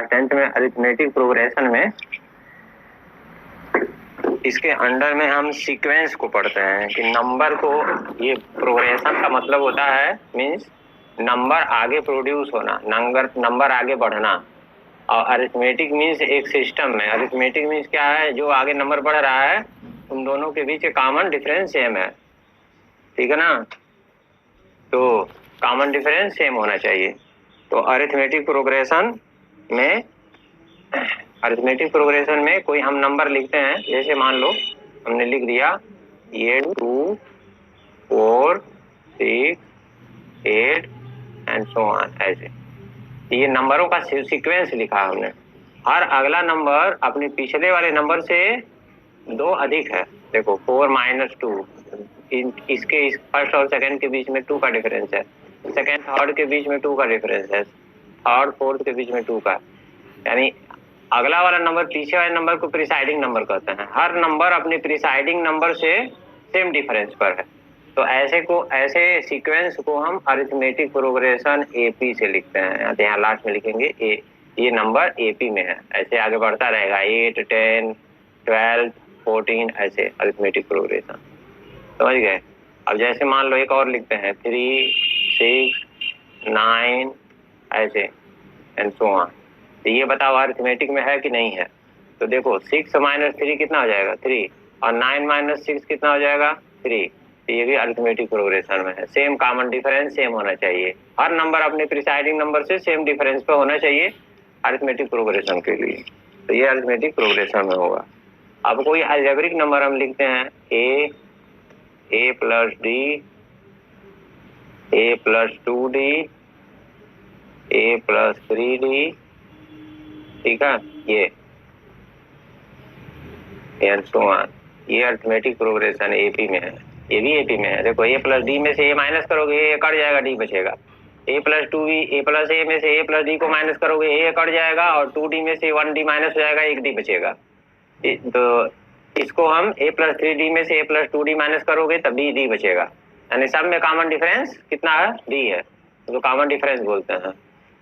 Class 10th में arithmetic progression में इसके अंडर में हम सीक्वेंस को पढ़ते हैं कि नंबर को, ये प्रोग्रेशन का मतलब होता है मीन्स नंबर आगे प्रोड्यूस होना, नंबर आगे बढ़ना। और अरिथमेटिक मीन्स एक सिस्टम में, अरिथमेटिक मीन्स क्या है, जो आगे नंबर बढ़ रहा है उन दोनों के बीच कॉमन डिफरेंस सेम है, ठीक है ना। तो कॉमन डिफरेंस सेम होना चाहिए। तो अरिथमेटिक प्रोग्रेशन में कोई हम नंबर लिखते हैं, जैसे मान लो हमने लिख दिया ये 2, 4, 6, 8 एंड सो ऑन, ऐसे ये नंबरों का सीक्वेंस लिखा हमने। हर अगला नंबर अपने पिछले वाले नंबर से 2 अधिक है। देखो 4 - 2, इसके फर्स्ट और सेकंड के बीच में 2 का डिफरेंस है, सेकंड थर्ड के बीच में 2 का डिफरेंस है, थर्ड फोर्थ के बीच में 2 का, यानी अगला वाला नंबर पीछे वाले नंबर को प्रिसाइडिंग नंबर कहते हैं। हर नंबर अपने प्रिसाइडिंग नंबर से सेम डिफरेंस पर है। तो ऐसे सीक्वेंस को हम अरिथमेटिक प्रोग्रेशन एपी से लिखते हैं। यहाँ लास्ट में लिखेंगे ये नंबर एपी में है, ऐसे आगे बढ़ता रहेगा 8, 10, 12, 14, ऐसे अरिथमेटिक प्रोग्रेशन, समझ गए। अब जैसे मान लो एक और लिखते हैं 3, 6, 9, ऐसे एंड सो ऑन। तो ये बताओ अरिथमेटिक में है कि नहीं है। तो देखो 6 - 3 कितना हो जाएगा, 3, और 9 - 6 कितना हो जाएगा, 3। तो ये भी अरिथमेटिक प्रोग्रेशन में है। सेम कॉमन डिफरेंस सेम होना चाहिए, हर नंबर अपने प्रिसाइडिंग नंबर से सेम डिफरेंस पे होना चाहिए अरिथमेटिक प्रोग्रेशन के लिए। तो ये अरिथमेटिक प्रोग्रेशन में होगा। अब कोई अलजेब्रिक नंबर हम लिखते हैं a plus d, a plus 2d, a plus 3d, ठीक है, ये एंड सो ऑन। ये अरिथमेटिक प्रोग्रेशन एपी में है, ये भी एपी में है। देखो a प्लस डी में से a माइनस करोगे a कट जाएगा, d बचेगा। a plus 2b, a plus a में से a प्लस d को माइनस करोगे a कट जाएगा, और 2d में से 1d माइनस हो जाएगा, 1d बचेगा। तो इसको हम a प्लस 3d में से a प्लस 2d माइनस करोगे तब d बचेगा, यानी सब में कॉमन डिफरेंस कितना है, d है, तो कॉमन डिफरेंस बोलते हैं।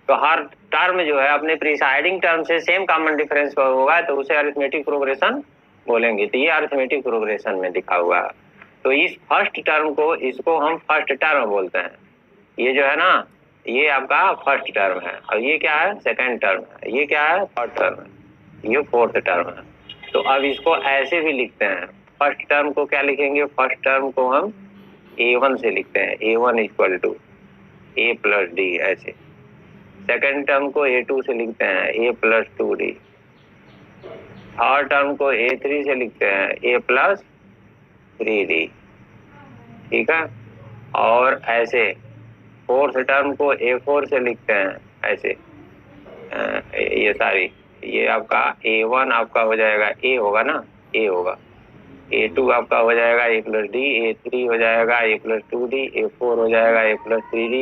तो हर टर्म जो है अपने प्रिसाइडिंग टर्म से सेम कॉमन डिफरेंस पर होगा, तो उसे अरिथमेटिक प्रोग्रेशन बोलेंगे। तो ये अरिथमेटिक प्रोग्रेशन में दिखा हुआ है। तो इस फर्स्ट टर्म को, इसको हम फर्स्ट टर्म बोलते हैं। ये जो है ना, ये आपका फर्स्ट टर्म है, और ये क्या है, सेकंड टर्म है, ये क्या है, थर्ड टर्म है, ये फोर्थ टर्म है। तो अब इसको ऐसे भी लिखते हैं। फर्स्ट टर्म को क्या लिखेंगे, फर्स्ट टर्म को हम a1 से लिखते हैं, a1 equal to a plus D, ऐसे। सेकंड टर्म को a2 से लिखते हैं, a plus 2d। Third term को a3 से लिखते हैं, a प्लस 3d, ठीक है। और ऐसे फोर्थ टर्म को a4 से लिखते हैं, ऐसे। ये सारी, ये आपका a1 आपका हो जाएगा, a होगा ना, a होगा, a2 आपका हो जाएगा a प्लस डी, a3 हो जाएगा a प्लस 2d, a4 हो जाएगा a प्लस 3d,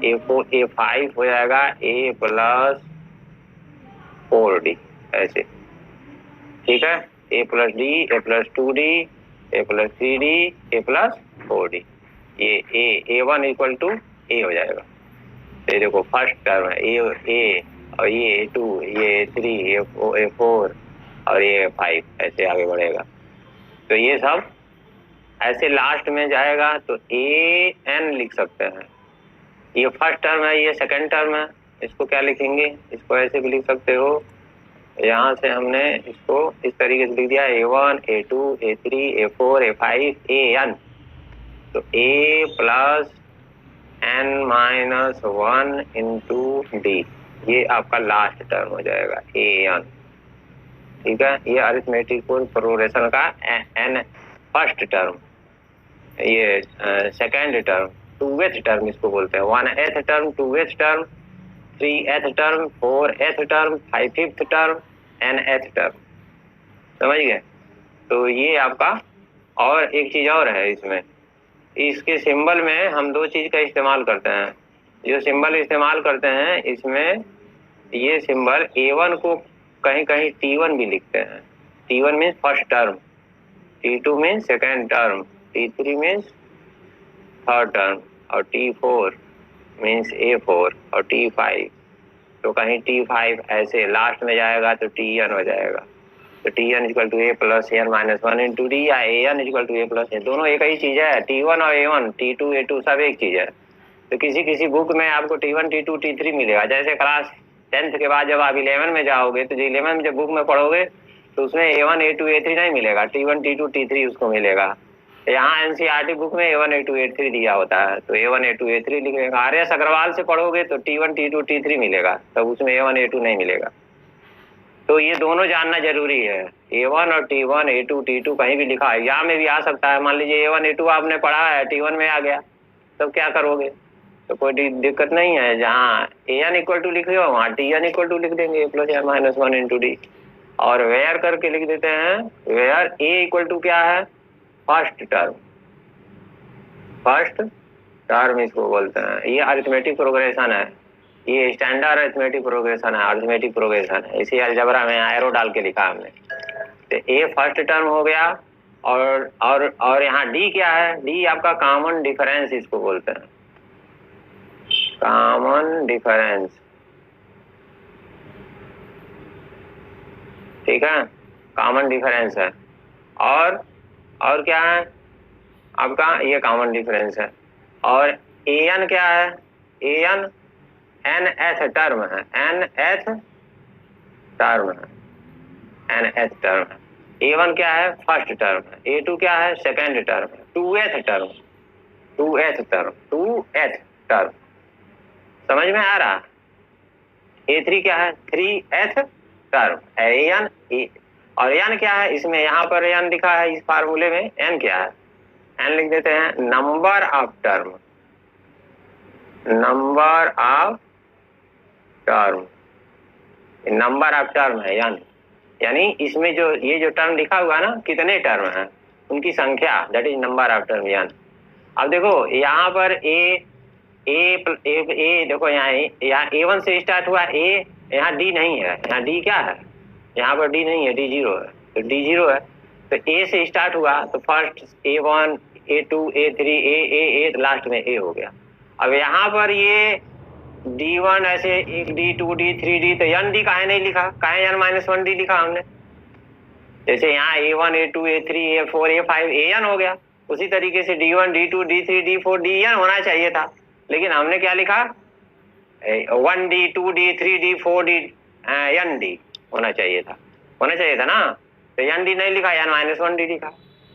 a5 हो जाएगा a प्लस 4d, ऐसे, ठीक है। a plus D, a plus 2d, a plus 3d, a plus 4d, ये a1 इक्वल टू a हो जाएगा। तो देखो फर्स्ट टर्म है a, और ये a2, ये a3, a4 और ये a5, ऐसे आगे बढ़ेगा। तो ये सब ऐसे लास्ट में जाएगा, तो an लिख सकते हैं। ये फर्स्ट टर्म है, ये सेकंड टर्म है, इसको क्या लिखेंगे, इसको ऐसे भी लिख सकते हो। यहाँ से हमने इसको इस तरीके से लिख दिया, a1, a2, a3, a4, a5, an। तो a plus n-1 into d, ये आपका लास्ट टर्म हो जाएगा an, ठीक है। ये अरिथमेटिक प्रोग्रेशन का n फर्स्ट टर्म, ये सेकंड टर्म, 2th टर्म इसको बोलते हैं। 1th term, 2th term, 3th term, 4th term, 5th term, nth term, समझ गए। तो ये आपका, और एक चीज और है इसमें, इसके सिंबल में हम 2 चीज का इस्तेमाल करते हैं। जो सिंबल इस्तेमाल करते हैं इसमें, ये सिंबल a1 को कहीं कहीं t1 भी लिखते हैं। t1 means first term, t2 means second term, t3 means third term, और t4 मीन्स a4, और t5 तो कहीं T5 ऐसे लास्ट में जाएगा तो Tn हो जाएगा। तो Tn equal to a plus n minus 1 into D, या An equal to a plus n, दोनों एक ही चीज है। T1 और A1, T2 A2 सब एक चीज है। तो किसी किसी बुक में आपको T1 T2 T3 मिलेगा। जैसे क्लास 10th के बाद जब आप 11 में जाओगे तो 11 में जब बुक में पढ़ोगे तो उसमें A1 A2 A3 नहीं मिलेगा, T1 T2 T3 उसको मिलेगा। यहाँ NCERT बुक में A1 A2 A3 दिया होता है, तो A1 A2 A3 लिखेगा। RS अग्रवाल से पढ़ोगे तो T1 T2 T3 मिलेगा, तब उसमें A1 A2 नहीं मिलेगा। तो ये दोनों जानना जरूरी है। A1 और T1 A2 T2 कहीं भी लिखा है, एग्जाम में भी आ सकता है। मान लीजिए A1 A2 आपने पढ़ा है, T1 में आ गया, तब क्या करोगे? तो कोई दिक्कत नहीं है। जहाँ An इक्वल टू लिखे हो वहाँ Tn इक्वल टू लिख देंगे, a plus n minus 1 into D. और वेयर करके लिख देते हैं, वेयर a इक्वल टू क्या है? First term. फर्स्ट टर्म इसको बोलते हैं। ये अरिथमेटिक प्रोग्रेशन है, ये स्टैंडर्ड अरिथमेटिक प्रोग्रेशन है, अरिथमेटिक प्रोग्रेशन है। इसी अलजेब्रा में एरो डाल के लिखा हमने। तो ए फर्स्ट टर्म हो गया। और यहाँ डी क्या है? डी आपका कॉमन डिफरेंस इसको बोलते हैं, कॉमन डिफरेंस। ठीक है, कॉमन डिफरेंस है। और क्या है आपका? ये कॉमन डिफरेंस है। और एन क्या है? एन nth टर्म है, nth टर्म है, nth टर्म है। A1 क्या है? फर्स्ट टर्म है। A2 क्या है? सेकेंड टर्म है। 2th term, 2th term, 2th term. समझ में आ रहा? A3 क्या है? 3th term. An और n क्या है? इसमें यहाँ पर n लिखा है, इस फार्मूले में n क्या है? n लिख देते हैं number of term, number of term, number of term है। यानी इसमें जो ये जो टर्म लिखा हुआ है ना, कितने टर्म है उनकी संख्या, that is number of term. अब देखो यहाँ पर ए देखो यहाँ A1 से स्टार्ट हुआ A, यहाँ D नहीं है। यहाँ D क्या है? यहाँ पर D नहीं है, D 0 है। तो D 0 है, तो A से स्टार्ट हुआ तो first A1 A2 A3 A last में A हो गया। अब यहाँ पर ये D1 ऐसे एक D 2 D 3 D, तो n D काहे नहीं लिखा? काहे n माइनस 1 D लिखा हमने? जैसे यहाँ A1 A2 A3 A4 A5 AN हो गया, उसी तरीके से D1 D2 D3 D4 DN होना चाहिए था, लेकिन हमने क्या लिखा? 1D 2D 3D 4D ND होना चाहिए था ना। तो ND नहीं लिखा, n माइनस 1 D लिखा।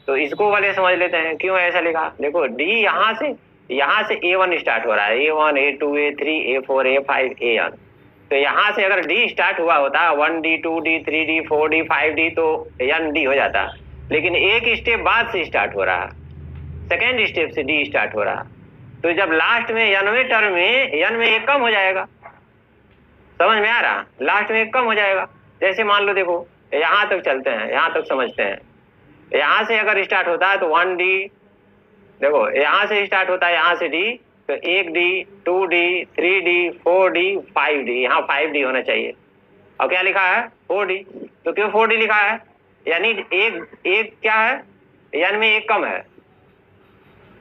तो इसको वाले समझ लेते हैं क्यों ऐसा लिखा। देखो D यहाँ से A1 स्टार्ट हो रहा है, A1 A2 A3 A4 A5 AN। तो यहाँ से अगर D स्टार्ट हुआ होता 1D 2D 3D 4D 5D तो ND हो जाता, लेकिन एक स्टेप बाद से स्टार्ट हो रहा, सेकेंड स्टेप से D स्टार्ट हो रहा। तो जब लास्ट में nवें टर्म में n में एक कम हो जाएगा। समझ में आ रहा? लास्ट में एक कम हो जाएगा। जैसे मान लो, देखो यहाँ तक चलते हैं, यहाँ तक समझते हैं। यहाँ से अगर स्टार्ट होता है तो 1D, देखो यहाँ से स्टार्ट होता है, यहाँ से D, तो 1D 2D 3D 4D 5D, यहाँ 5D होना चाहिए। और क्या लिखा है? 4D। तो क्यों 4D लिखा है? यानी एक क्या है? n में एक कम है।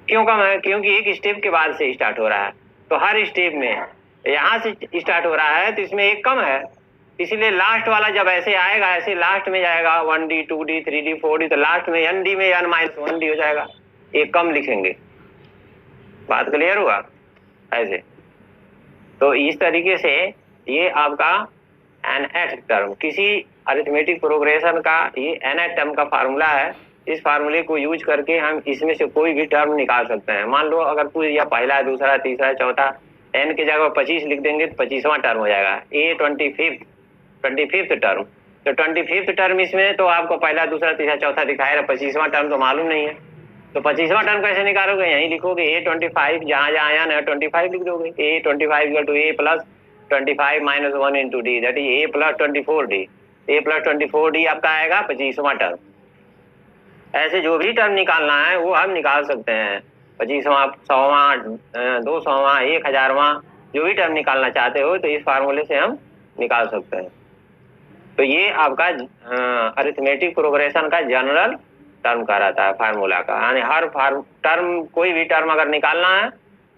क्यों कम है? क्योंकि एक स्टेप के बाद से स्टार्ट हो रहा है। तो हर स्टेप में यहाँ से स्टार्ट हो रहा है तो इसमें एक कम है, इसलिए लास्ट वाला जब ऐसे आएगा, ऐसे लास्ट में जाएगा 1D 2D 3D 4D, तो लास्ट में ND में n माइनस 1D हो जाएगा, एक कम लिखेंगे। बात क्लियर हुआ? ऐसे तो इस तरीके से ये आपका nth टर्म, किसी अरिथमेटिक प्रोग्रेशन का ये nth टर्म का फार्मूला है। इस फार्मूले को यूज करके हम इसमें से कोई भी टर्म निकाल सकते हैं। मान लो अगर पूछ दिया पहला दूसरा तीसरा चौथा, n के जगह 25 लिख देंगे तो 25वां टर्म हो जाएगा। A 25th टर्म, तो 25th टर्म इसमें तो आपको पहला दूसरा तीसरा चौथा दिखाएगा, 25वां टर्म तो मालूम नहीं है। तो 25वां टर्म कैसे निकालोगे? यही लिखोगे A25, जहाँ n है 25 लिख दोगे। A25 equal to A plus 25 minus 1 into D, that is A plus 24D। A plus 24D आपका आएगा 25वां टर्म। ऐसे जो भी टर्म निकालना है वो हम निकाल सकते हैं। 25वां, 100वां, 200वां, 1000वां, जो भी टर्म निकालना चाहते हो तो इस फार्मूले से हम निकाल सकते हैं। तो ये आपका अरिथमेटिक प्रोग्रेशन का जनरल टर्म का रहता है फार्मूला का। यानी हर टर्म, कोई भी टर्म अगर निकालना है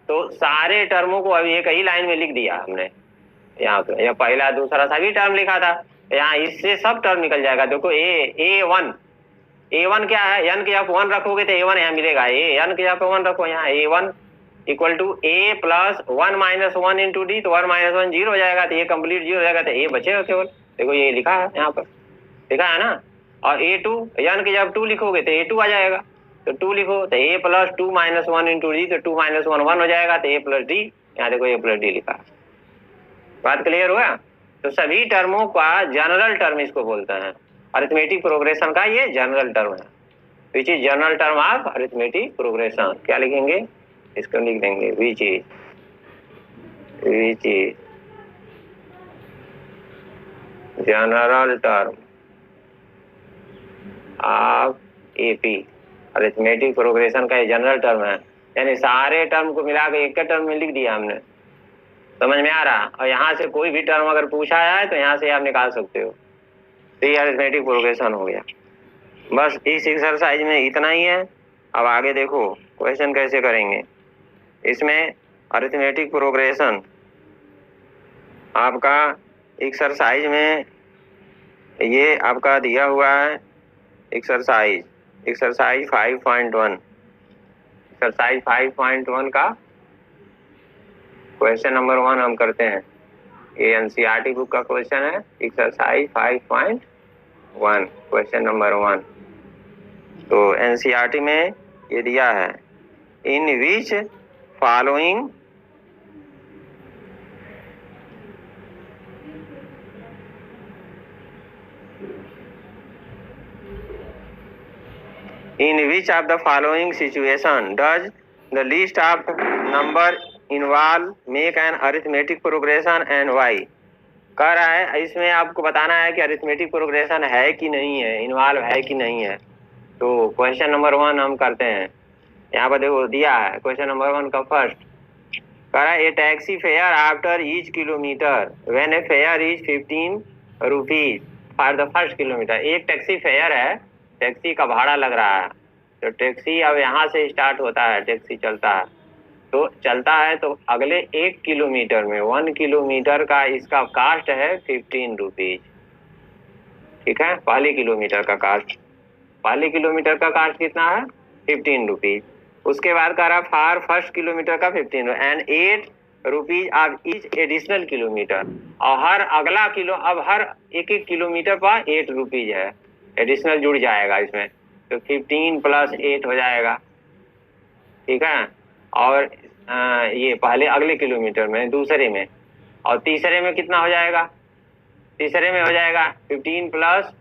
तो सारे टर्मों को अभी एक ही लाइन में लिख दिया हमने। यहाँ पे या पहला दूसरा सभी टर्म लिखा था, यहाँ इससे सब टर्म निकल जाएगा। देखो ए वन क्या है, एन की जगह 1 रखोगे तो ए1 यहाँ मिलेगा, एन की जगह 1 रखो, यहाँ A one equal to A plus 1 minus 1 into D, तो 1 माइनस 1 जीरो हो जाएगा, तो ये कंप्लीट जीरो हो जाएगा, तो ए बचेगा केवल। देखो ये लिखा है यहाँ पर, लिखा है ना। और ए2 एन की जब 2 लिखोगे तो ए2 आ जाएगा, तो 2 लिखो तो ए प्लस 2 माइनस 1 इंटू डी, तो 2 माइनस 1 1 हो जाएगा, तो ए प्लस डी, यहाँ देखो ए प्लस डी लिखा है। बात क्लियर हुआ? तो सभी टर्मों का जनरल टर्म इसको बोलते हैं, अरिथमेटिक प्रोग्रेशन का ये जनरल टर्म है। Which is general term of arithmetic progression, क्या लिखेंगे, इसको लिख देंगे which is general term of AP, arithmetic progression का ये जनरल टर्म है। यानी सारे टर्म को मिला के एक टर्म में लिख दिया हमने, समझ में आ रहा? और यहाँ से कोई भी टर्म अगर पूछा है तो यहाँ से आप निकाल सकते हो, तो ये अरिथमेटिक प्रोग्रेशन हो गया। बस इस एक्सरसाइज में इतना ही है। अब आगे देखो क्वेश्चन कैसे करेंगे। इसमें अरिथमेटिक प्रोग्रेशन आपका एक्सरसाइज में ये आपका दिया हुआ है, एक्सरसाइज 5.1, एक्सरसाइज 5.1 का क्वेश्चन नंबर 1 हम करते हैं। ये एनसीईआरटी बुक का क्वेश्चन है, एक्सरसाइज 5.1 क्वेश्चन नंबर 1। तो एनसीईआरटी में ये दिया है, in which following in which of the following situation does the list of number involve make an arithmetic progression and why। कह रहा है इसमें आपको बताना है कि अरिथमेटिक प्रोग्रेशन है कि नहीं है, इन्वॉल्व है कि नहीं है। तो क्वेश्चन नंबर 1 हम करते हैं। यहाँ पर देखो दिया है क्वेश्चन नंबर 1 का फर्स्ट, कह रहा है a taxi fare after each kilometre when a fare is 15 rupees for the first kilometre. एक टैक्सी फेयर है, टैक्सी का भाड़ा लग रहा है, तो टैक्सी अब यहाँ से स्टार्ट होता है, टैक्सी चलता है तो अगले 1 किलोमीटर में 1 किलोमीटर का इसका कास्ट है 15 रुपीज। ठीक है, पहले किलोमीटर का कास्ट कितना है, 15 रुपीज। उसके बाद कह रहा फॉर फर्स्ट किलोमीटर का 15 and 8 rupees of each additional kilometre, और हर अगला अब हर एक किलोमीटर पर 8 रुपीज है, एडिशनल जुड़ जाएगा इसमें, तो 15 प्लस 8 हो जाएगा। ठीक है, और ये पहले अगले किलोमीटर में, दूसरे में, और तीसरे में कितना हो जाएगा, तीसरे में हो जाएगा 15 प्लस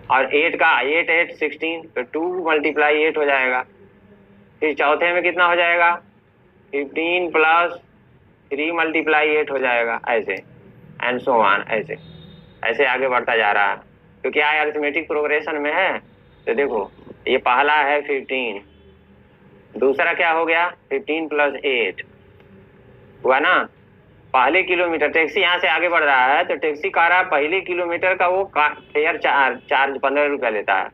और 8 का 8 16, तो 2 मल्टीप्लाई 8 हो जाएगा। फिर चौथे में कितना हो जाएगा, 15 प्लस 3 मल्टीप्लाई 8 हो जाएगा, ऐसे एंड सो ऑन, ऐसे आगे बढ़ता जा रहा है। तो क्या है, अरिथमेटिक प्रोग्रेशन में है। तो देखो ये पहला है 15, दूसरा क्या हो गया 15 प्लस 8 हुआ ना। पहले किलोमीटर टैक्सी यहाँ से आगे बढ़ रहा है, तो टैक्सी कह रहा है पहले किलोमीटर का वो फेयर चार्ज 15 रुपया लेता है,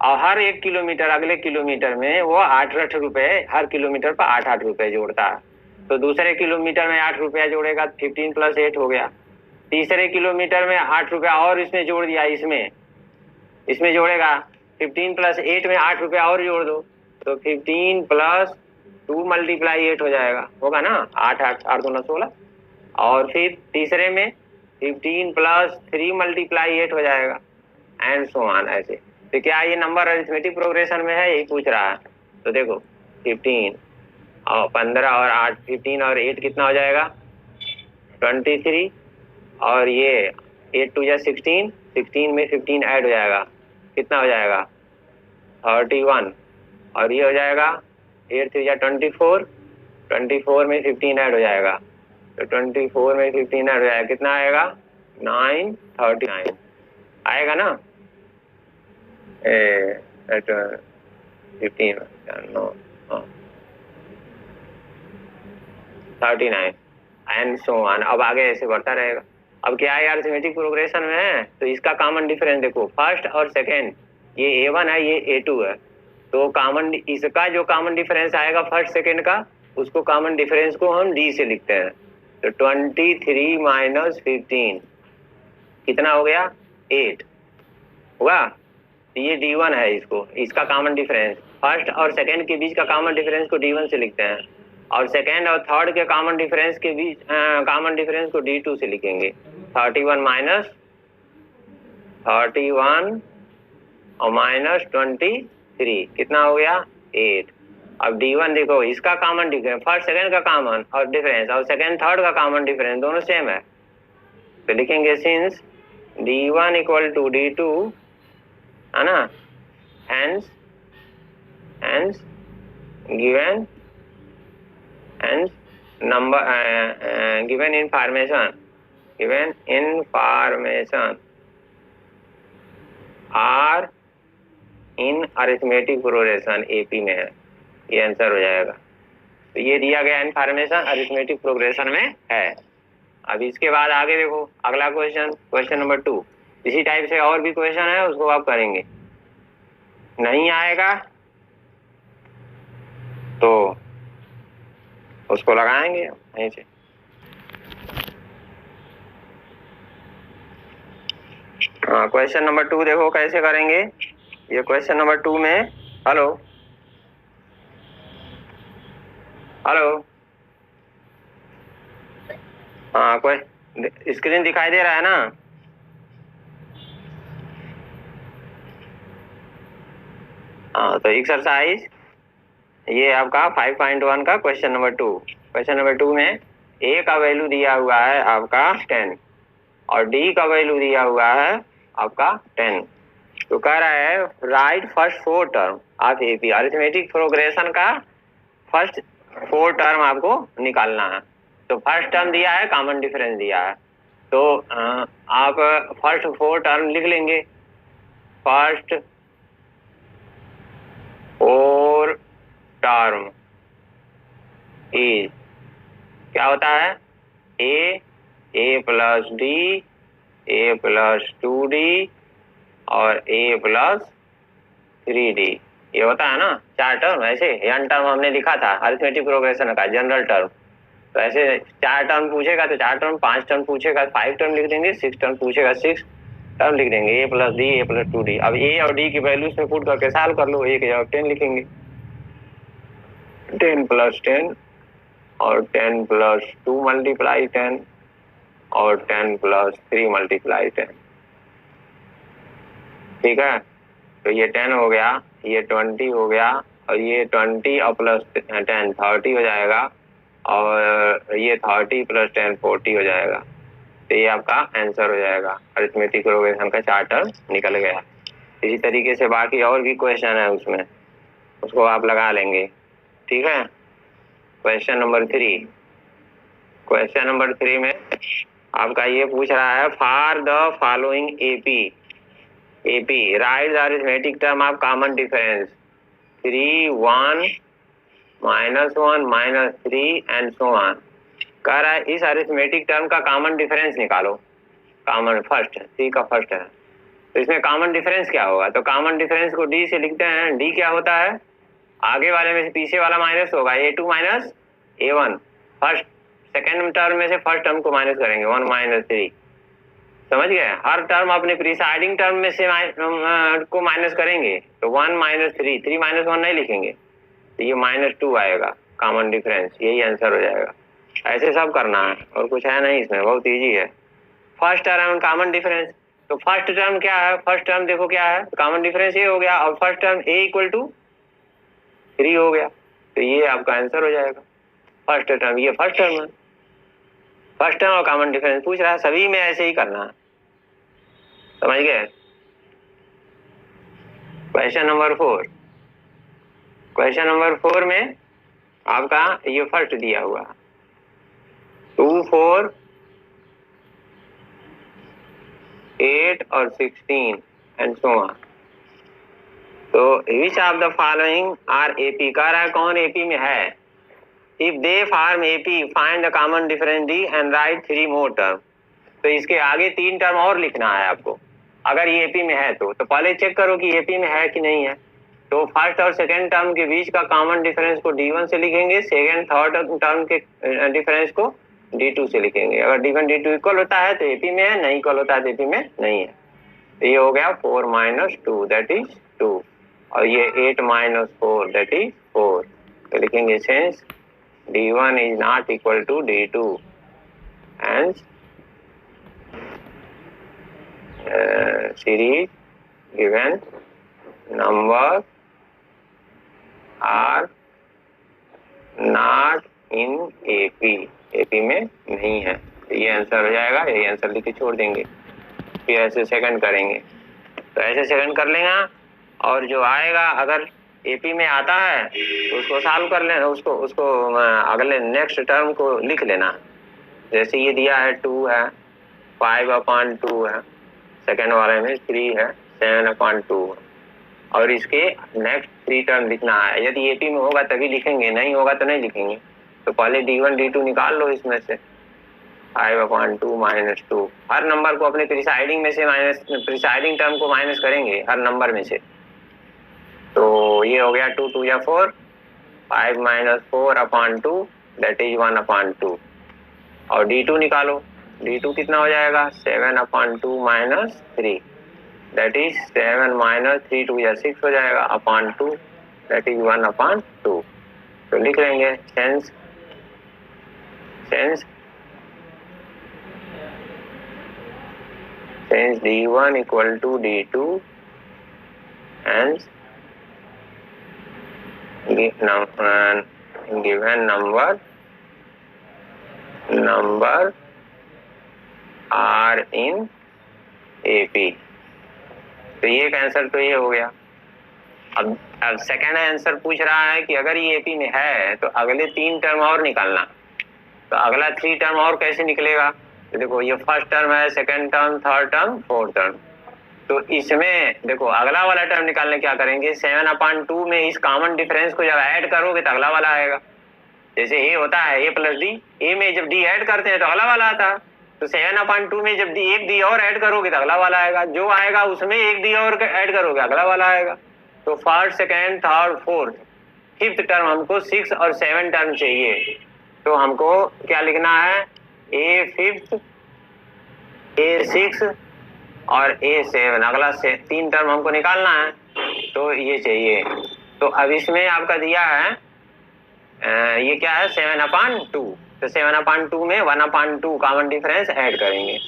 और हर 1 किलोमीटर अगले किलोमीटर में वो 8 रुपए, हर किलोमीटर पर 8 रुपए जोड़ता है। तो दूसरे किलोमीटर में 8 रुपया जोड़ेगा, 15 प्लस 8 हो गया। तीसरे किलोमीटर में 8 रुपया और इसमें जोड़ दिया, इसमें जोड़ेगा 15 प्लस 8 में 8 रुपया और जोड़ दो, तो 15 प्लस 2 मल्टीप्लाई 8 हो जाएगा, होगा ना, 8 दूना 16। और फिर तीसरे में 15 प्लस 3 मल्टीप्लाई 8 हो जाएगा, एंड सो ऑन, ऐसे। तो क्या ये नंबर अरिथमेटिक प्रोग्रेशन में है, यही पूछ रहा है। तो देखो 15 और 15 और 8, 15 और 8 कितना हो जाएगा 23, और ये 8 2 जा 16, 16 में 15 ऐड हो जाएगा, कितना हो जाएगा 31, और ये हो जाएगा 8 3 जा 24, 24 में 15 ऐड हो जाएगा, तो 24 में 15 ऐड हो जाएगा, कितना आएगा 939 आएगा ना। 15 39 एंड सो ऑन। अब आगे ऐसे बढ़ता रहेगा। अब क्या है, अरिथमेटिक प्रोग्रेशन में है, तो इसका कॉमन डिफरेंस देखो, फर्स्ट और सेकेंड, ये A1 है, ये A2 है, तो कॉमन इसका जो कॉमन डिफरेंस आएगा फर्स्ट सेकेंड का, उसको कॉमन डिफरेंस को हम D से लिखते हैं। तो 23 माइनस 15 कितना हो गया? 8 हुआ। तो ये D1 है, इसका कॉमन डिफरेंस, फर्स्ट और सेकंड के बीच का कॉमन डिफरेंस को D1 से लिखते हैं, और सेकंड और थर्ड के कॉमन डिफरेंस के बीच कॉमन डिफरेंस को D2 से लिखेंगे। 31 माइनस 31 और माइनस 23 कितना हो गया? 8। अब D1 देखो, इसका कॉमन डिफरेंस, फर्स्ट सेकंड का कॉमन और डिफरेंस और सेकंड थर्ड का कॉमन डिफरेंस दोनों सेम है, तो लिखेंगे since D1 equal to D2, है ना, hence given number given information are in arithmetic progression AP में है, ये आंसर हो जाएगा। तो ये दिया गया इंफॉर्मेशन अरिथमेटिक प्रोग्रेशन में है। अब इसके बाद आगे देखो अगला क्वेश्चन नंबर 2। इसी टाइप से और भी क्वेश्चन है, उसको आप करेंगे। नहीं आएगा तो उसको लगाएंगे यहीं से। हाँ, क्वेश्चन नंबर 2 देखो कैसे करेंगे। ये क्वेश्चन नंबर 2 में, हेलो हाँ, कोई स्क्रीन दिखाई दे रहा है ना? हाँ, तो एक्सरसाइज ये आपका 5.1 का क्वेश्चन नंबर 2। क्वेश्चन नंबर 2 में A का वैल्यू दिया हुआ है आपका 10 और D का वैल्यू दिया हुआ है आपका 10। तो कह रहा है right first 4 term of AP, arithmetic progression का फर्स्ट 4 टर्म आपको निकालना है। तो फर्स्ट टर्म दिया है, कॉमन डिफरेंस दिया है, तो आप फर्स्ट 4 टर्म लिख लेंगे। फर्स्ट 4 टर्म इज क्या होता है? A plus D, A plus 2D और A प्लस 3D, ये होता है ना 4 टर्म। ऐसे n टर्म हमने लिखा था अरिथमेटिक प्रोग्रेशन का जनरल टर्म, तो ऐसे 4 टर्म पूछेगा तो 4 टर्म, 5 टर्म पूछेगा 5 टर्म लिख देंगे, 6 टर्म पूछेगा 6 टर्म लिख देंगे। A plus D, A plus 2D। अब A और D की वैल्यूज में पुट करके सॉल्व कर लो। A की जगह 10 लिखेंगे, 10 प्लस 10 और 10 प्लस 2 मल्टीप्लाई 10 और 10 प्लस 3 मल्टीप्लाई 10। ठीक है, तो ये 10 हो गया, ये 20 हो गया, और ये 20 और प्लस 10 30 हो जाएगा, और ये 30 प्लस 10 40 हो जाएगा। तो ये आपका आंसर हो जाएगा। अरिथमेटिक प्रोग्रेशन का 4 टर्म निकल गया। इसी तरीके से बाकी और भी क्वेश्चन है उसमें, उसको आप लगा लेंगे। ठीक है, क्वेश्चन नंबर 3। क्वेश्चन नंबर 3 में आपका ये पूछ रहा है for the following AP right the arithmetic term of common difference 3 1 -1 -3 and so on. कह रहा है इस अरिथमेटिक टर्म का कॉमन डिफरेंस निकालो। कॉमन फर्स्ट 3 का फर्स्ट है, तो इसमें कॉमन डिफरेंस क्या होगा? तो कॉमन डिफरेंस को D से लिखते हैं। D क्या होता है? आगे वाले में से पीछे वाला माइनस होगा, A2 minus A1। First second term में से फर्स्ट टर्म को माइनस करेंगे, 1 माइनस 3। समझ गए? हर टर्म अपने प्रीसाइडिंग टर्म में से को माइनस करेंगे, तो 1 माइनस 3, 3 माइनस 1 नहीं लिखेंगे, तो ये -2 आएगा कॉमन डिफरेंस। यही आंसर हो जाएगा। ऐसे सब करना है, और कुछ है नहीं इसमें, बहुत इजी है। फर्स्ट टर्म कॉमन डिफरेंस, तो फर्स्ट टर्म क्या है? फर्स्ट टर्म देखो क्या है, कॉमन डिफरेंस ये हो गया, और first term A equal to 3 हो गया, तो ये आपका आंसर हो जाएगा। फर्स्ट टर्म, ये फर्स्ट टर्म है, फर्स्ट टर्म और कॉमन डिफरेंस पूछ रहा है, सभी में ऐसे ही करना है। समझ गए? Question number 4। क्वेश्चन नंबर 4 में आपका ये फर्स्ट दिया हुआ 2 4 8 और 16 एंड सो ऑन। तो which of the following are AP, कह रहा है कौन AP में है। If they form AP find the common difference D and write 3 more term. तो इसके आगे 3 टर्म और लिखना है आपको, अगर ये AP में है तो पहले चेक करो कि AP में है कि नहीं है। तो फर्स्ट और सेकेंड टर्म के बीच का कॉमन डिफरेंस को D1 से लिखेंगे, सेकेंड थर्ड टर्म के डिफरेंस को D2 से लिखेंगे। अगर D1 D2 इक्वल होता है तो AP में है, नहीं इक्वल होता है तो AP में नहीं है। तो ये हो गया 4 - 2 दैट इज 2, और ये 8 - 4 दैट इज 4। तो लिखेंगे since D1 is not equal to D2 and series given number are not in AP, AP में नहीं है। तो ये आंसर हो जाएगा, ये आंसर लिख के छोड़ देंगे। फिर ऐसे सेकंड करेंगे, तो ऐसे सेकंड कर लेंगे। और जो आएगा अगर AP में आता है तो उसको सॉल्व कर लेना, उसको अगले नेक्स्ट टर्म को लिख लेना। जैसे ये दिया है 2 है, 5/2 है, सेकंड वाले में 3 है, 7/2 है, और इसके नेक्स्ट 3 टर्म लिखना है। यदि AP में होगा तभी लिखेंगे, नहीं होगा तो नहीं लिखेंगे। तो पहले D1 D2 निकाल लो इसमें से, 5/2 - 2। हर नंबर को अपने प्रिसाइडिंग में से प्रिसाइडिंग टर्म को माइनस करेंगे हर नंबर में से। तो ये हो गया 2 2 या 4, 5 - 4/2 दैट इज 1/2। और D2 निकालो, D2 कितना हो जाएगा 7/2 - 3 दैट इज 7 - 3 2 या 6 हो जाएगा /2 दैट इज 1/2। तो लिख लेंगे since D1 equal to D2 and given number are in AP। तो ये एक आंसर तो ये हो गया। अब सेकंड आंसर पूछ रहा है कि अगर ये AP में है तो अगले 3 टर्म और निकालना। तो अगला 3 टर्म और कैसे निकलेगा? तो देखो ये फर्स्ट टर्म है, second term, third term, fourth term. तो इसमें देखो अगला वाला टर्म निकालने क्या करेंगे, 7/2 में इस कॉमन डिफरेंस को जब ऐड करोगे तो अगला वाला आएगा। जैसे A होता है A + D, A में जब D ऐड करते हैं तो अगला वाला आता है। तो 7/2 में जब एक D और ऐड करोगे तो अगला वाला आएगा, जो आएगा उसमें एक D और ऐड करोगे अगला वाला आएगा। तो first, second, third, fourth, fifth term हमको 6 और 7 टर्म चाहिए। तो हमको क्या लिखना है, A फिफ्थ, A 6 और A7, अगला से 3 टर्म हमको निकालना है। तो ये चाहिए। तो अब इसमें आपका दिया है ये क्या है 7/2। तो 7/2 में 1/2 कॉमन डिफरेंस ऐड करेंगे।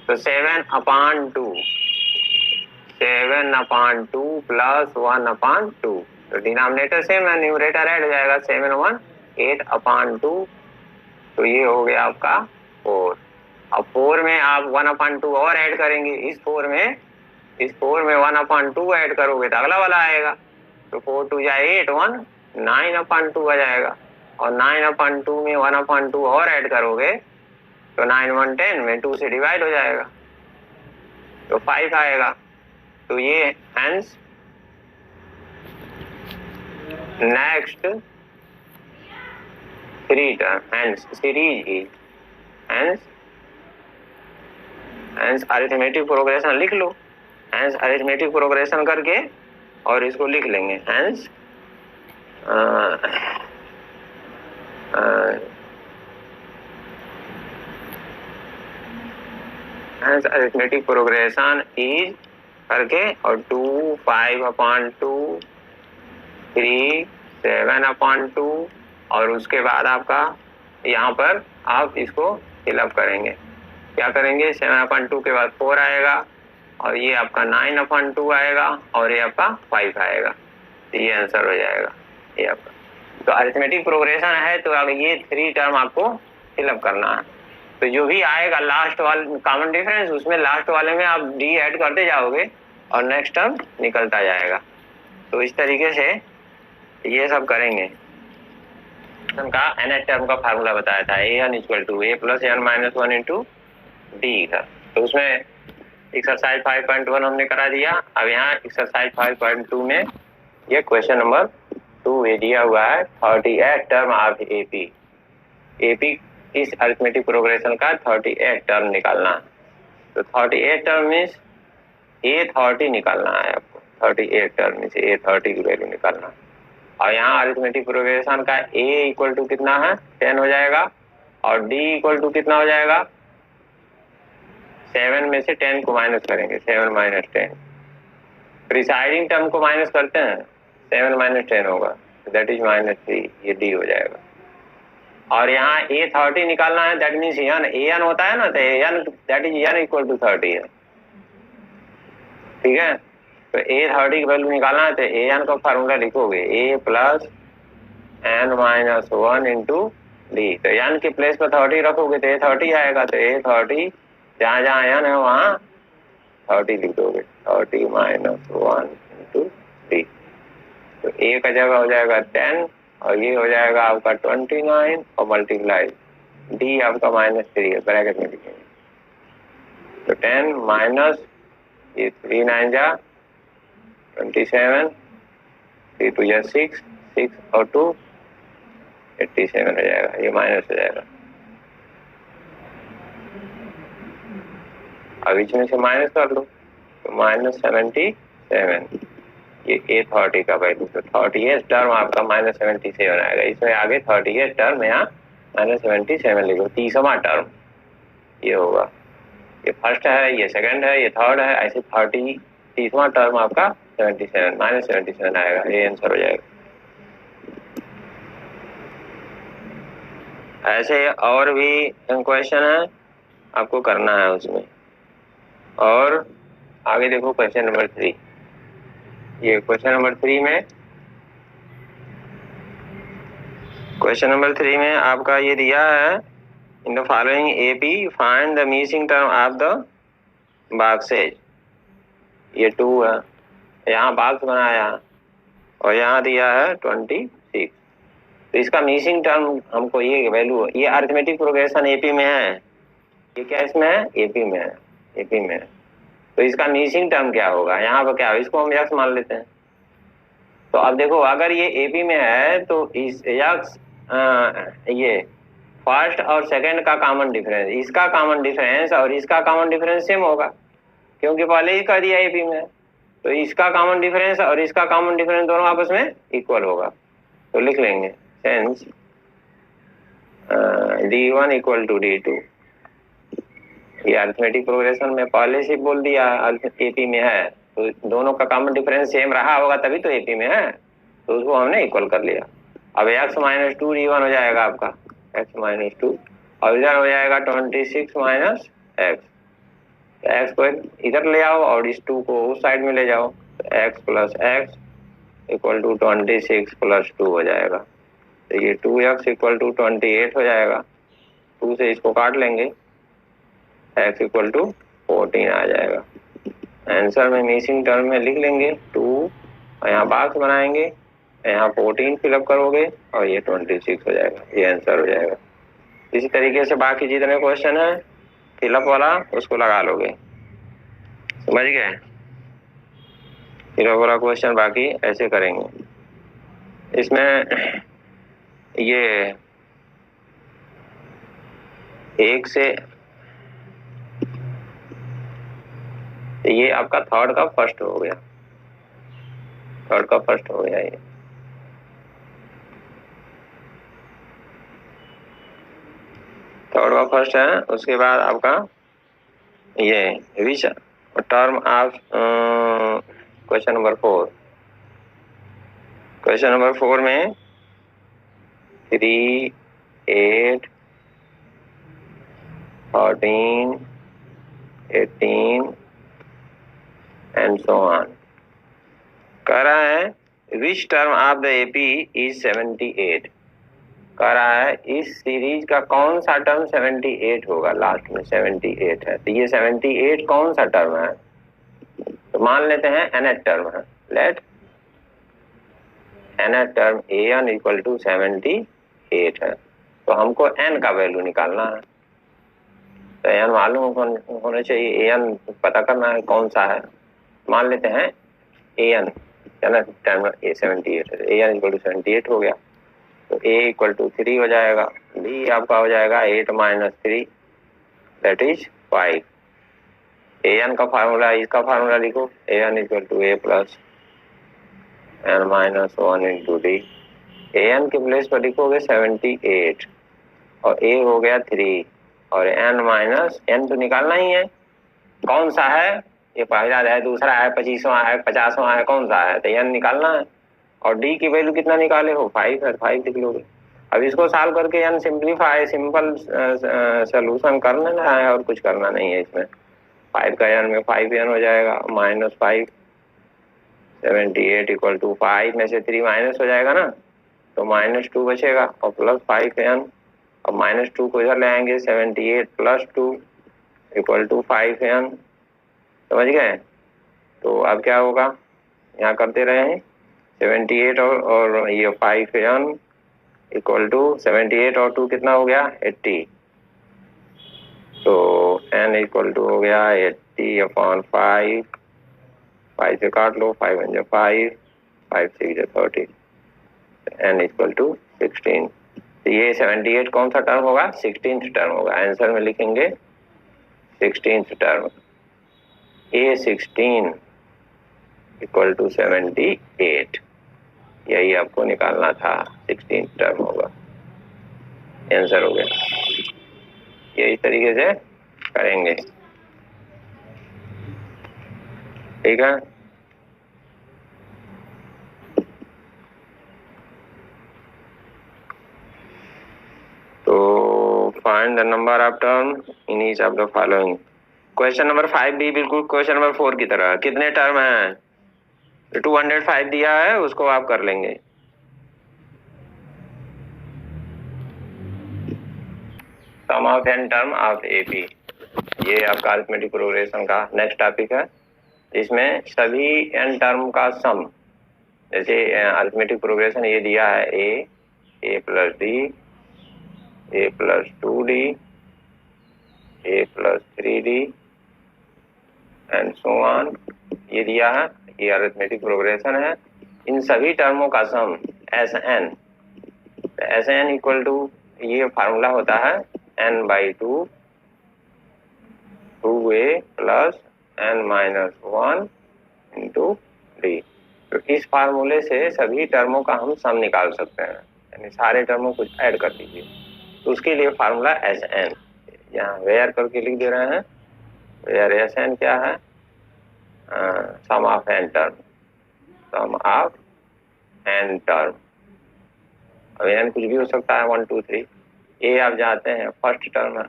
तो 7/2 प्लस 1/2। तो डिनोमिनेटर सेम है, न्यूमरेटर ऐड हो जाएगा 7 1 8/2। तो ये हो गया आपका 4। अब 4 में आप 1/2 और ऐड करेंगे। इस 4 में 1/2 ऐड करोगे तो अगला वाला आएगा। तो 4 2 या 8 1 9/2 आ जाएगा। और 9/2 में 1/2 और ऐड करोगे तो 9 1 10 में 2 से डिवाइड हो जाएगा तो 5 आएगा। तो ये hence next 3 term hence series is hence arithmetic progression लिख लो। हेंस अरिथमेटिक प्रोग्रेशन करके और इसको लिख लेंगे। हेंस अरिथमेटिक प्रोग्रेशन इज करके और 2 5/2 3 7/2 और उसके बाद आपका यहाँ पर आप इसको फिलअप करेंगे। क्या करेंगे 7/2 के बाद 4 आएगा और ये आपका 9/2 आएगा और ये आपका 5 आएगा। तो ये आंसर हो जाएगा ये आपका। तो अरिथमेटिक प्रोग्रेशन है तो अब ये 3 टर्म आपको फिलअप करना है। तो जो भी आएगा लास्ट वाले कॉमन डिफरेंस उसमें लास्ट वाले में आप D ऐड करते जाओगे और नेक्स्ट टर्म निकलता जाएगा। तो इस तरीके से ये सब करेंगे। का nth टर्म का फार्मूला बताया था an = a + n - 1 × d का। तो उसमें एक्सरसाइज 5.1 हमने करा दिया। अब यहाँ एक्सरसाइज 5.2 में ये क्वेश्चन नंबर 2 ये दिया हुआ है 38 टर्म ऑफ AP इस अरिथमेटिक प्रोग्रेशन का 38 टर्म निकालना है। तो 38 टर्म मीन्स A30 निकालना है आपको। 38 टर्म में से A30 की वैल्यू निकालना है। और यहाँ अरिथमेटिक प्रोग्रेशन का A = कितना है 10 हो जाएगा और डी इक्वल टू कितना हो जाएगा, 7 में से 10 को माइनस करेंगे, 7 माइनस 10, प्रिसाइडिंग टर्म को माइनस करते हैं, 7 माइनस 10 होगा, दैट इज -3, ये डी हो जाएगा। और यहाँ A30 निकालना है, दैट मीन्स an होता है ना, तो an that is n equal to 30 है, ठीक है। तो A30 की वैल्यू निकालना है, तो an का फार्मूला लिखोगे a plus n minus 1 into D, तो n के प्लेस पर 30 रखोगे तो A30 आएगा, तो A30 जहाँ जहाँ n है वहाँ 30 लिख दोगे, 30 माइनस 1 इंटू डी, तो a का जगह हो जाएगा 10 और ये हो जाएगा आपका 29 और मल्टीप्लाई डी आपका -3 है, ब्रैकेट में लिखेंगे, तो 10 माइनस ये 3 9 जा 27, 3 2 जा 6, 6 और 2 87 हो जाएगा, ये माइनस हो जाएगा, अब बीच में से माइनस कर लो, तो -77, ये A30 का वैल्यू, तो 30th टर्म आपका -77 आएगा, इसमें आगे 30th टर्म यहाँ -77 लिखो, 30वां टर्म ये होगा, ये फर्स्ट है, ये सेकंड है, ये थर्ड है, ऐसे 30वां टर्म आपका 77 -77 आएगा, ये आंसर हो जाएगा। ऐसे और भी क्वेश्चन है आपको करना है उसमें। और आगे देखो क्वेश्चन नंबर 3, ये क्वेश्चन नंबर 3 में, क्वेश्चन नंबर 3 में आपका ये दिया है, in the following AP find the missing term of the boxes, ये 2 है, यहाँ बॉक्स बनाया और यहाँ दिया है 26, तो इसका मिसिंग टर्म हमको ये वैल्यू, ये अरिथमेटिक प्रोग्रेशन एपी में है, ये क्या इसमें है, एपी में है, एपी में है, तो इसका मिसिंग टर्म क्या होगा, यहाँ पर क्या, इसको हम यक्स मान लेते हैं। तो अब देखो अगर ये एपी में है तो इस यक्स ये फर्स्ट और सेकंड का कॉमन डिफरेंस, इसका कॉमन डिफरेंस और इसका कॉमन डिफरेंस सेम होगा, क्योंकि पहले ही कह दिया एपी में, तो इसका कॉमन डिफरेंस और इसका कॉमन डिफरेंस दोनों आपस में इक्वल होगा, तो लिख लेंगे since D1 equal to D2, ये अरिथमेटिक प्रोग्रेशन में पहले से बोल दिया एपी में है, तो दोनों का कॉमन डिफरेंस सेम रहा होगा तभी तो एपी में है, तो उसको हमने इक्वल कर लिया। अब x माइनस 2 D1 हो जाएगा आपका, x माइनस 2, और इधर हो जाएगा 26 माइनस x, तो x को इधर ले आओ और इस 2 को उस साइड में ले जाओ, तो x plus x equal to 26 plus 2 हो जाएगा, तो ये 2x इक्वल टू 28 हो जाएगा, 2 से इसको काट लेंगे, x इक्वल टू 14 आ जाएगा। आंसर में मिसिंग टर्म में लिख लेंगे 2 और यहाँ बॉक्स बनाएंगे, यहाँ 14 फिलअप करोगे और ये 26 हो जाएगा, ये आंसर हो जाएगा। इसी तरीके से बाकी जितने क्वेश्चन है फिलअप वाला उसको लगा लोगे, समझ गए, फिलअप वाला क्वेश्चन बाकी ऐसे करेंगे। इसमें ये 1 से ये आपका थर्ड का फर्स्ट हो गया, थर्ड का फर्स्ट हो गया, ये थर्ड का फर्स्ट है। उसके बाद आपका ये which term of question number 4, question number 4 में 3 8 14 18 एंड सो ऑन कह रहा है which term of the AP is 78, कह रहा है इस सीरीज का कौन सा टर्म 78 होगा, लास्ट में 78 है, तो ये 78 कौन सा टर्म है, तो मान लेते हैं nth टर्म है, let nth term an equal to 78 है, तो हमको n का वैल्यू निकालना है, तो n मालूम होना चाहिए, an पता करना है कौन सा है, मान लेते हैं an टर्म a 78 है, an इक्वल टू 78 हो गया, तो a इक्वल टू 3 हो जाएगा, b आपका हो जाएगा 8 माइनस 3 दैट इज 5, an का फार्मूला, इसका फार्मूला लिखो, an equal to a plus n minus 1 into D, an के प्लेस पर लिखोगे 78, और ए हो गया 3 और n माइनस n तो निकालना ही है, कौन सा है, ये पहला है, दूसरा है, 25वां है, 50वां है, कौन सा है, तो n निकालना है। और d की वैल्यू कितना निकाले हो, 5 है, 5 लिख लोगे। अब इसको सॉल्व करके n सिंप्लीफाई सिंपल सोल्यूशन कर लेना है और कुछ करना नहीं है इसमें। 5 का n में 5n हो जाएगा, -5 78 इक्वल टू 5 में से 3 माइनस हो जाएगा ना, तो -2 बचेगा और प्लस 5n। अब -2 को इधर ले आएंगे, 78 प्लस 2 इक्वल टू 5n, समझ गए। तो अब क्या होगा, यहाँ करते रहे हैं, 78 और ये 5n इक्वल टू 78 और 2 कितना हो गया, 80। तो n इक्वल टू हो गया 80/5, 5 से काट लो, 5 1 5, 5 6 30, n इक्वल टू 16। तो ये 78 कौन सा टर्म होगा, 16th टर्म होगा। आंसर में लिखेंगे 16th term, A16 equal to 78, यही आपको निकालना था, 16th टर्म होगा, आंसर हो गया। ये इस तरीके से करेंगे, ठीक है। तो find the number of term in each of the following. Question number 5 भी बिल्कुल क्वेश्चन नंबर 4 की तरह, कितने टर्म हैं, 205 दिया है, उसको आप कर लेंगे। Sum of n term of AP, ये आपका अरिथमेटिक प्रोग्रेशन का नेक्स्ट टॉपिक है, इसमें सभी n टर्म का सम, जैसे अरिथमेटिक प्रोग्रेशन ये दिया है, a plus d, a plus 2d, a plus 3d and so on, ये दिया है, ये अरिथमेटिक प्रोग्रेशन है। इन सभी टर्मों का सम Sn, Sn इक्वल टू, ये फार्मूला होता है n/2 2a plus n-1 into d। तो इस फार्मूले से सभी टर्मों का हम सम निकाल सकते हैं, यानी सारे टर्मों को ऐड कर दीजिए। तो उसके लिए फार्मूला Sn, यहाँ वेयर करके लिख दे रहे हैं, वेयर Sn क्या है, sum of n term, sum of n term. अब n कुछ भी हो सकता है, 1 2 3। a आप जाते हैं, फर्स्ट टर्म है,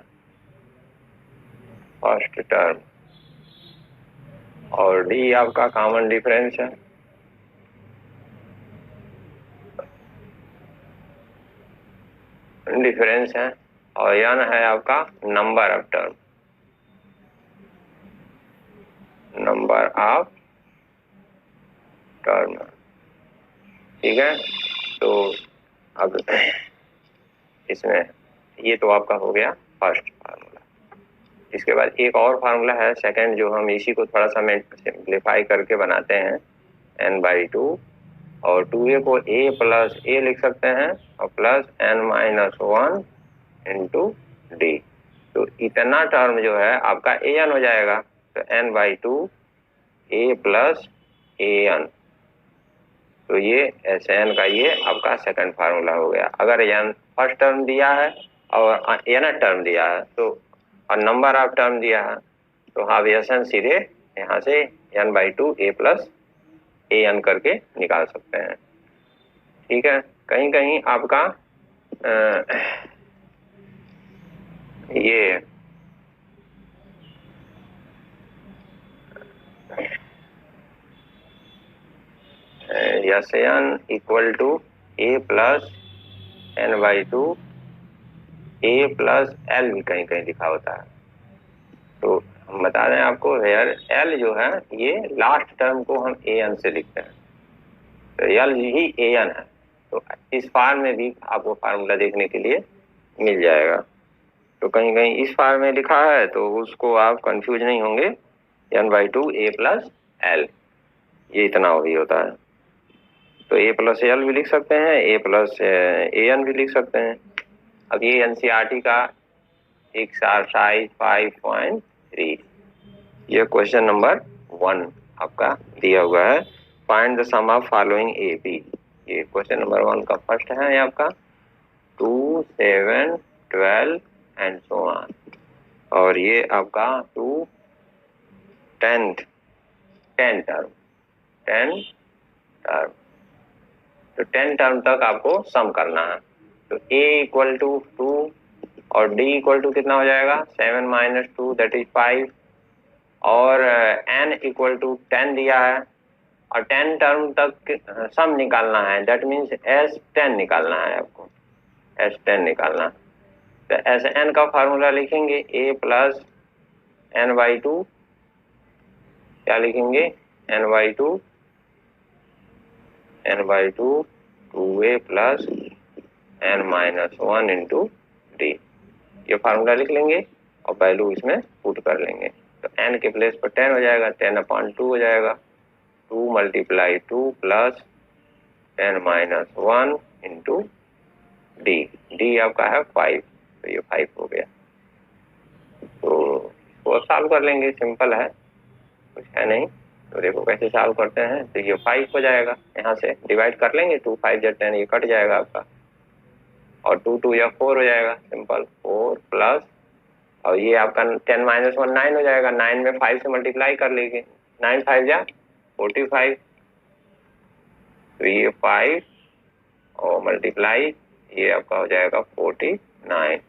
फर्स्ट टर्म, और d आपका कॉमन डिफरेंस है, डिफरेंस है, और n है आपका number of term, number of term, ठीक है। तो अब इसमें ये तो आपका हो गया फर्स्ट फार्मूला। इसके बाद एक और फार्मूला है सेकंड, जो हम इसी को थोड़ा सा सिंप्लीफाई करके बनाते हैं, n/2, और 2a को a प्लस a लिख सकते हैं और प्लस n-1 इंटू d। तो इतना टर्म जो है आपका an हो जाएगा, तो n/2 a प्लस an, तो ये Sn का ये आपका सेकंड फार्मूला हो गया। अगर n फर्स्ट टर्म दिया है और n टर्म दिया है, तो और नंबर ऑफ टर्म दिया है, तो आप Sn सीधे यहाँ से n/2 a प्लस an करके निकाल सकते हैं, ठीक है। कहीं कहीं आपका ये Sn equal to a plus n/2 a plus l भी कहीं कहीं लिखा होता है। तो हम बता दें आपको, हेयर l जो है ये लास्ट टर्म को हम an से लिखते हैं, तो l ही an है। तो इस फार्म में भी आपको फार्मूला देखने के लिए मिल जाएगा। तो कहीं कहीं इस फार्म में लिखा है तो उसको आप कंफ्यूज नहीं होंगे, n/2 a प्लस l, ये इतना वही होता है। तो a प्लस l भी लिख सकते हैं, a प्लस an भी लिख सकते हैं। अब ये NCERT का एक्सरसाइज 5.3, ये क्वेश्चन नंबर 1 आपका दिया हुआ है, find the sum of following AP। ये क्वेश्चन नंबर 1 का फर्स्ट है, ये आपका 2 7 12 एंड सो ऑन। और ये आपका टू 10 टर्म तो 10 टर्म तक आपको सम करना है। तो a इक्वल टू 2 और d इक्वल टू कितना हो जाएगा 7 माइनस 2 दैट इज 5 और n इक्वल टू 10 दिया है और 10 टर्म तक सम निकालना है, दैट मीन्स S10 निकालना है आपको, S10 निकालना। तो Sn का फार्मूला लिखेंगे a प्लस n बाई 2, क्या लिखेंगे n by 2 2a plus n minus 1 into D, ये फार्मूला लिख लेंगे और वैल्यू इसमें पुट कर लेंगे। तो n के प्लेस पर 10 हो जाएगा, 10/2 हो जाएगा, 2 multiply 2 plus 10 minus 1 into D आपका है 5, तो ये 5 हो गया। तो इसको सॉल्व कर लेंगे, सिंपल है, कुछ है नहीं। तो देखो कैसे सॉल्व करते हैं। तो ये 5 हो जाएगा, यहाँ से डिवाइड कर लेंगे, 2 5 या 10 ये कट जाएगा आपका और 2 2 या 4 हो जाएगा, सिंपल 4 प्लस और ये आपका 10 माइनस 1 9 हो जाएगा, 9 में 5 से मल्टीप्लाई कर लेंगे, 9 5 या 45, तो ये 5 और मल्टीप्लाई ये आपका हो जाएगा 49,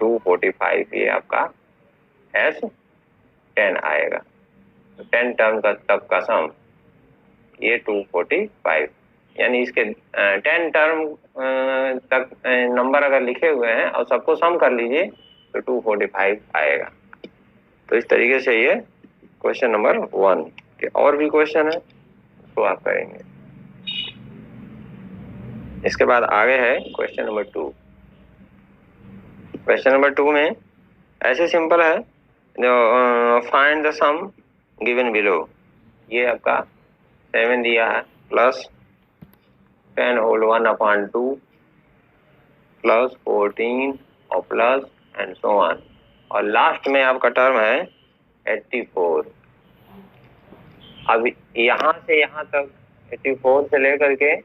245 ये आपका S10 आएगा। तो 10 टर्म का तब का सम ये 245, यानी इसके 10 टर्म तक नंबर अगर लिखे हुए हैं और सबको सम कर लीजिए तो 245 आएगा। तो इस तरीके से ये क्वेश्चन नंबर 1 के और भी क्वेश्चन है तो आप करेंगे। इसके बाद आगे है क्वेश्चन नंबर 2। क्वेश्चन नंबर 2 में ऐसे सिंपल है, जो find the sum given below, ये आपका 7 दिया है प्लस 10 होल 1/2 प्लस 14 और प्लस एंड सो ऑन, और लास्ट में आपका टर्म है 84। अब यहाँ से यहाँ तक 84 से लेकर के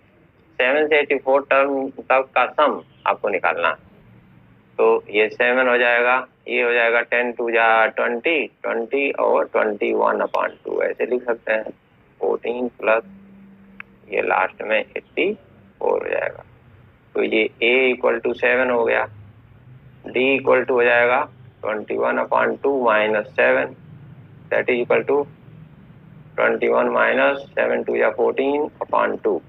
7 से 84 टर्म तक का सम आपको निकालना है। तो ये 7 हो जाएगा, ये हो जाएगा 10 2 जा 20 और 21/2 ऐसे लिख सकते हैं, 14 प्लस ये लास्ट में 84 हो जाएगा। तो ये a इक्वल टू 7 हो गया, d इक्वल टू हो जाएगा 21/2 minus 7 that is equal to 21 minus 7 2 या 14/2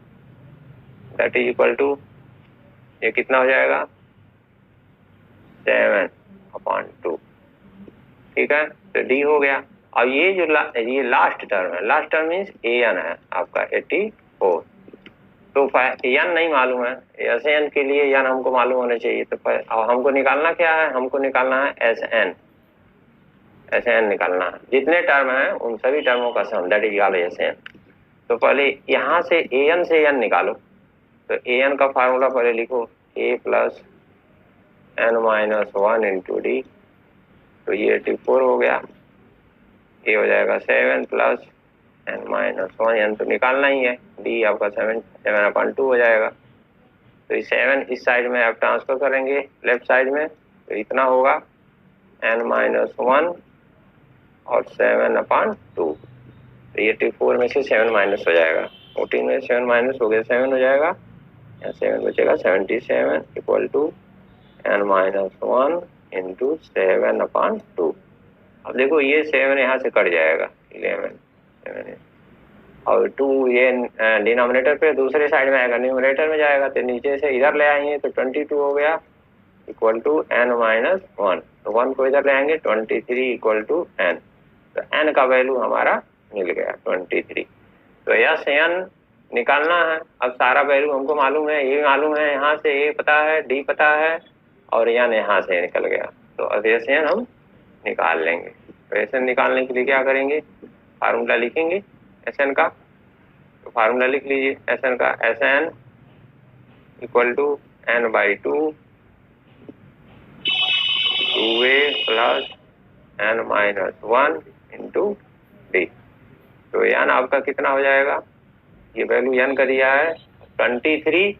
दैट इज इक्वल टू ये कितना हो जाएगा 7/2, ठीक है। तो d हो गया। अब ये जो ये लास्ट टर्म है, लास्ट टर्म मीन्स an है आपका 84। तो n नहीं मालूम है, Sn के लिए n हमको मालूम होना चाहिए। तो अब हमको निकालना क्या है, हमको निकालना है Sn निकालना है। जितने टर्म हैं उन सभी टर्मों का सम दैट इज इक्वल Sn। तो पहले यहाँ से an से n निकालो। तो an का फार्मूला पहले लिखो, a plus n minus 1 into D, तो ये 84 हो गया, ये हो जाएगा 7 प्लस n माइनस 1, n तो निकालना ही है, d आपका 7/2 हो जाएगा। तो ये 7 इस साइड में आप ट्रांसफर करेंगे लेफ्ट साइड में, तो इतना होगा n माइनस 1 और 7/2। तो ये 84 में से 7 माइनस हो जाएगा, 14 में 7 माइनस हो गया 7 हो जाएगा, यहाँ 7 बचेगा, 77 equal to n minus 1 into 7/2। अब देखो ये 7 यहाँ से कट जाएगा, 11 7 और 2 ये डिनोमिनेटर पे दूसरे साइड में आएगा, न्यूमरेटर में जाएगा, तो नीचे से इधर ले आएंगे तो 22 हो गया इक्वल टू n माइनस 1। तो 1 को इधर ले आएंगे, 23 इक्वल टू n। तो n का वैल्यू हमारा मिल गया 23। तो Sn निकालना है। अब सारा वैल्यू हमको मालूम है, ये मालूम है, यहाँ से a पता है, d पता है और n यहाँ से निकल गया। तो अब Sn हम निकाल लेंगे। तो Sn निकालने के लिए क्या करेंगे, फार्मूला लिखेंगे Sn का। तो फार्मूला लिख लीजिए Sn का, Sn equal to n/2 2a plus n minus 1 into D. तो n आपका कितना हो जाएगा, ये वैल्यू n का दिया है 23,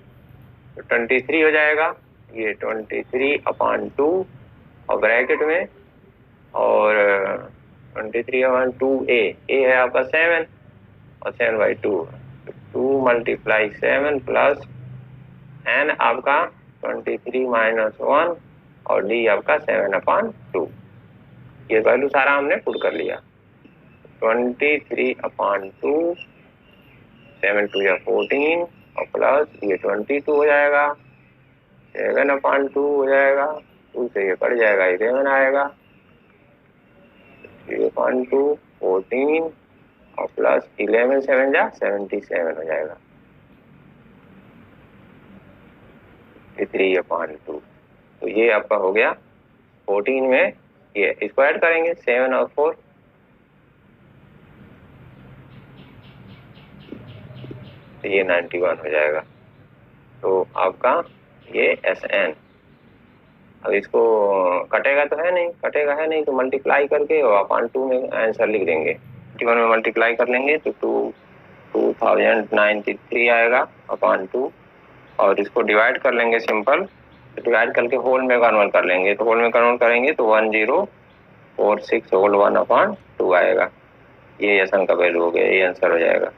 तो 23 हो जाएगा, ये 23/2 और ब्रैकेट में, और 23/2 ए है आपका 7 और 7/2, तो 2 × 7 प्लस एन आपका 23 - 1 और डी आपका 7/2। ये वैल्यू सारा हमने पुट कर लिया। 23/2, 7 × 2 = 14 और प्लस ये 22 हो जाएगा, 7/2 हो जाएगा, 2 से ये कट जाएगा, 11 आएगा, 3/2, 14 और प्लस 11 7 जा 77 हो जाएगा, 3/2। तो ये आपका हो गया 14 में, ये इसको ऐड करेंगे 7 और 4, तो ये 91 हो जाएगा। तो आपका ये SN, अब इसको कटेगा तो है नहीं, कटेगा है नहीं, तो मल्टीप्लाई करके और अपॉन 2 में आंसर लिख देंगे। 21 में मल्टीप्लाई कर लेंगे तो 2093 आएगा अपॉन 2, और इसको डिवाइड कर लेंगे सिंपल, तो डिवाइड करके होल में कन्वर्ट कर लेंगे, तो होल में कन्वर्ट करेंगे तो 1046 होल 1/2 आएगा। ये SN का वैल्यू हो गया, ये आंसर हो जाएगा।